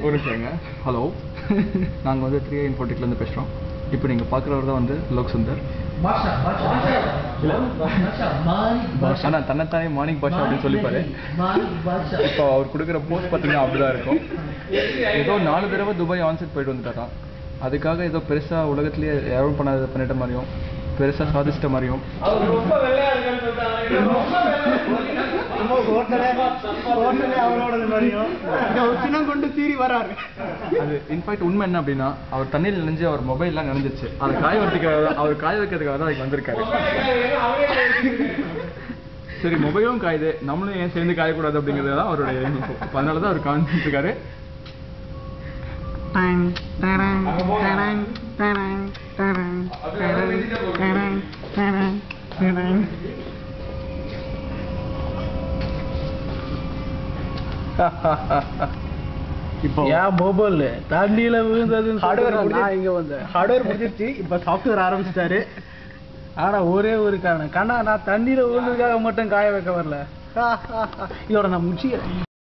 ஒரு நிமிஷங்க. ஹலோ, நாங்கள் வந்து 3i Infotechலேருந்து பேசுகிறோம். இப்போ நீங்கள் பார்க்குறவர் தான் வந்து லோக் சுந்தர். ஆனால் தன்னைத்தானே மாணிக் பாஷா அப்படின்னு சொல்லிப்பாரு. இப்போ அவர் கொடுக்குற போஸ்ட் பார்த்தீங்கன்னா அப்படிதான் இருக்கும். ஏதோ 4 தடவை துபாய் ஆன்செட் போயிட்டு வந்துட்டாராம். அதுக்காக ஏதோ பெருசாக உலகத்துலேயே யாரும் பண்ணாத பண்ணிட்ட மாதிரியும் பெருசாக சாதிச்சிட்ட மாதிரியும் கொண்டு தீரி வராரு. அது இன்ஃபேக்ட் உண்மை என்ன அப்படின்னா, அவர் தண்ணியில் நினைஞ்சு அவர் மொபைல்லாம் நினைஞ்சிச்சு. அதை காய வைக்கிறதுக்காக தான் அதுக்கு வந்திருக்காரு. சரி, மொபைலும் காயுது, நம்மளும் ஏன் சேர்ந்து காயக்கூடாது அப்படிங்கிறது தான் அவருடைய எண்ணம். அதனால தான் அவர் காமிச்சிட்டு இருக்காரு. இப்போ ஏன் மொபைல் தண்ணியில விழுந்தது இங்க வந்து ஹார்ட்வேர் முடிஞ்சிருச்சு. இப்ப சாஃப்ட்வேர் ஆரம்பிச்சிட்டாரு. ஆனா ஒரே ஒரு காரணம், கண்ணா நான் தண்ணியில விழுந்ததுக்காக மட்டும் காய வைக்க வரல. இதோட நான் முடிச்சுக்கிறேன்.